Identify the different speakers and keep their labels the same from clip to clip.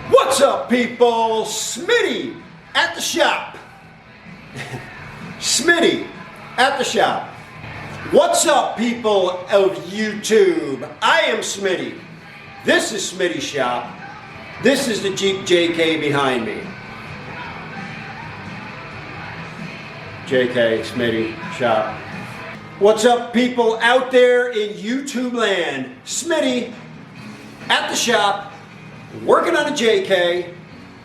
Speaker 1: What's up, people? Smitty at the shop. Smitty at the shop. What's up, people of YouTube? I am Smitty. This is Smitty Shop. This is the Jeep JK behind me. JK, Smitty Shop. What's up, people out there in YouTube land? Smitty at the shop, working on a JK.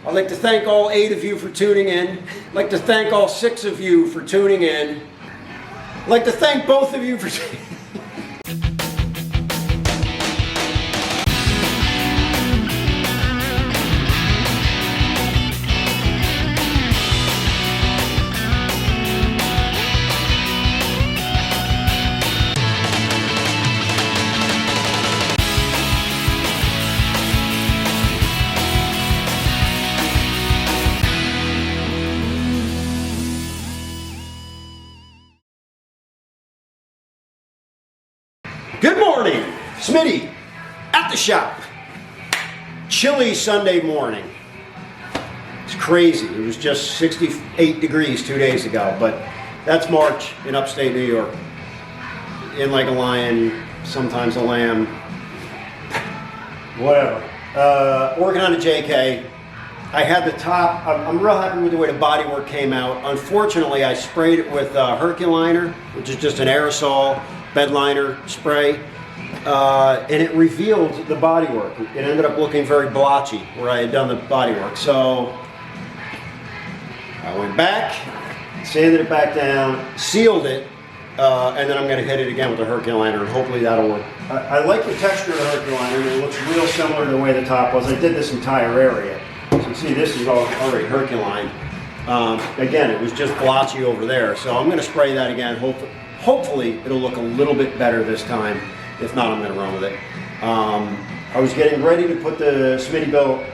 Speaker 1: I'd like to thank all 8 of you for tuning in. I'd like to thank all 6 of you for tuning in. I'd like to thank both of you for Good morning, Smitty at the shop. Chilly Sunday morning. It's crazy. It was just 68 degrees 2 days ago, but that's March in upstate New York. In like a lion, sometimes a lamb, whatever. Working on a JK. I had the top, I'm real happy with the way the bodywork came out. Unfortunately, I sprayed it with Herculiner, which is just an aerosol bed liner spray, and it revealed the bodywork. It ended up looking very blotchy where I had done the bodywork. So I went back, sanded it back down, sealed it, and then I'm going to hit it again with the Herculiner, and hopefully that'll work. I like the texture of the Herculiner. It looks real similar to the way the top was. I did this entire area. So you can see this is already Herculine. Again, it was just blotchy over there. So I'm going to spray that again. Hopefully it'll look a little bit better this time. If not, I'm going to run with it. I was getting ready to put the Smittybilt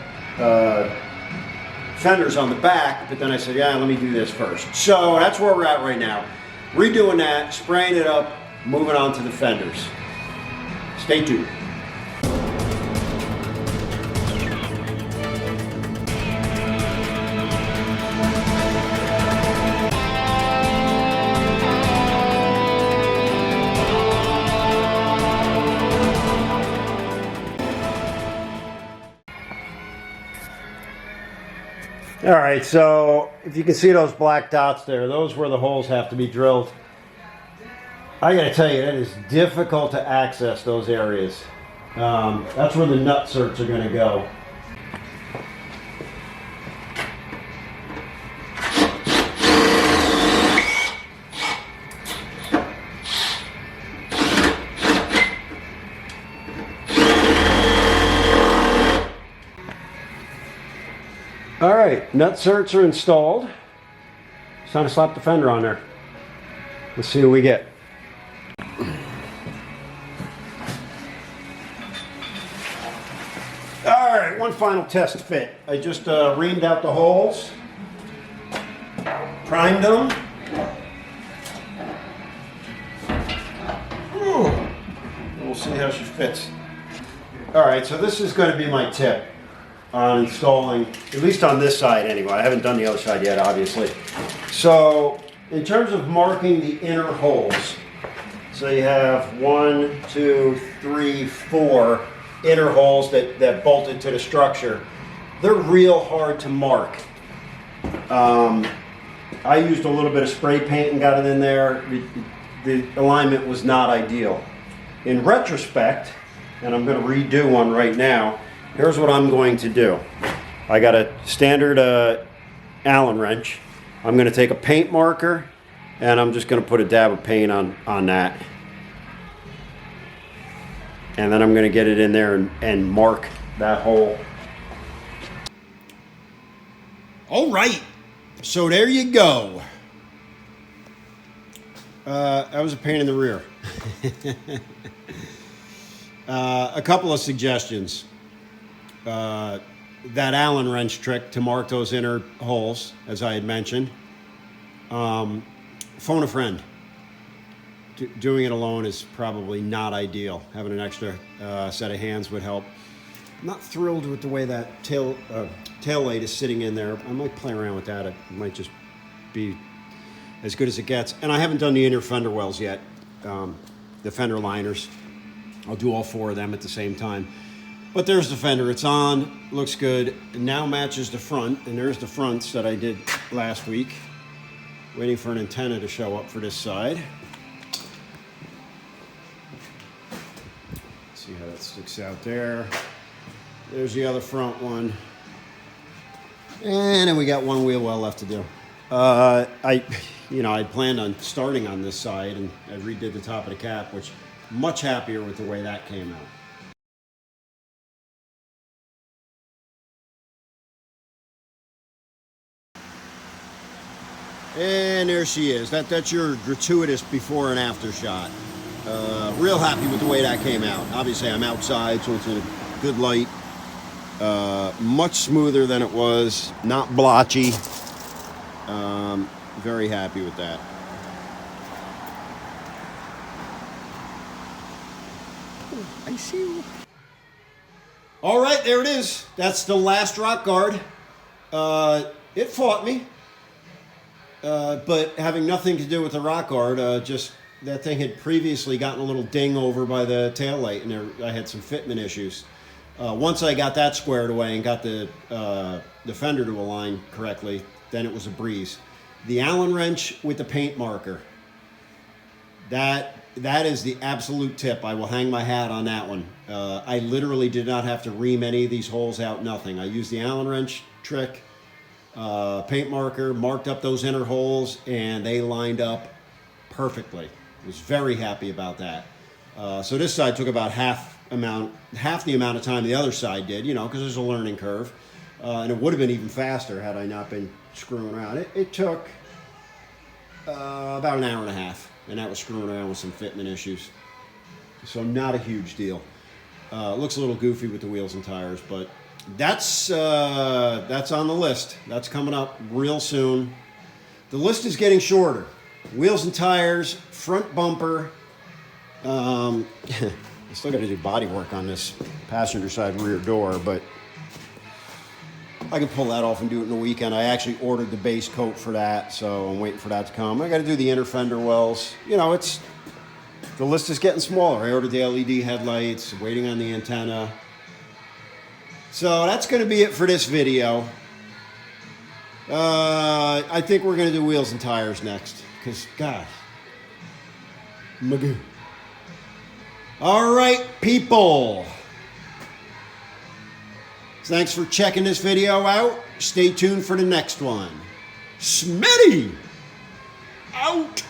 Speaker 1: fenders on the back, but then I said, yeah, let me do this first. So that's where we're at right now. Redoing that, spraying it up, moving on to the fenders. Stay tuned. All right, so if you can see those black dots there, those where the holes have to be drilled. I gotta tell you, that is difficult to access those areas. That's where the nut certs are gonna go. All right, nut certs are installed. It's time to slap the fender on there. Let's see what we get. All right, one final test fit. I just reamed out the holes, primed them. We'll see how she fits. All right, so this is going to be my tip on installing, at least on this side anyway. I haven't done the other side yet, obviously. So in terms of marking the inner holes, so you have 1, 2, 3, 4 inner holes that bolted to the structure. They're real hard to mark. I used a little bit of spray paint and got it in there. The alignment was not ideal. In retrospect, and I'm going to redo one right now, here's what I'm going to do. I got a standard Allen wrench. I'm going to take a paint marker and I'm just going to put a dab of paint on that. And then I'm going to get it in there and mark that hole. All right, so there you go. That was a pain in the rear. A couple of suggestions. That Allen wrench trick to mark those inner holes, as I had mentioned. Phone a friend. Doing it alone is probably not ideal. Having an extra set of hands would help. I'm not thrilled with the way that tail light is sitting in there. I might play around with that. It might just be as good as it gets. And I haven't done the inner fender wells yet, the fender liners. I'll do all 4 of them at the same time. But there's the fender. It's on, looks good. It now matches the front, and there's the fronts that I did last week. Waiting for an antenna to show up for this side. See how that sticks out there. There's the other front one. And then we got one wheel well left to do. I'd planned on starting on this side, and I redid the top of the cap, which I'm much happier with the way that came out. And there she is. That's your gratuitous before and after shot. Real happy with the way that came out. Obviously, I'm outside, so it's in a good light. Much smoother than it was. Not blotchy. Very happy with that. I see you. All right, there it is. That's the last rock guard. It fought me. But having nothing to do with the rock guard, just that thing had previously gotten a little ding over by the tail light, and I had some fitment issues. Once I got that squared away and got the fender to align correctly, then it was a breeze. The Allen wrench with the paint marker, that is the absolute tip. I will hang my hat on that one. I literally did not have to ream any of these holes out, nothing. I used the Allen wrench trick. Paint marker, marked up those inner holes, and they lined up perfectly. Was very happy about that. So this side took about half the amount of time the other side did, because there's a learning curve. And it would have been even faster had I not been screwing around. It took about an hour and a half, and that was screwing around with some fitment issues. So not a huge deal. Looks a little goofy with the wheels and tires, but that's on the list. That's coming up real soon. The list is getting shorter. Wheels and tires, front bumper. I still got to do body work on this passenger side rear door, but I can pull that off and do it in a weekend. I actually ordered the base coat for that, so I'm waiting for that to come. I got to do the inner fender wells. The list is getting smaller. I ordered the LED headlights, waiting on the antenna. So that's going to be it for this video. I think we're going to do wheels and tires next, because, gosh, magoo. All right, people. Thanks for checking this video out. Stay tuned for the next one. Smitty! Out!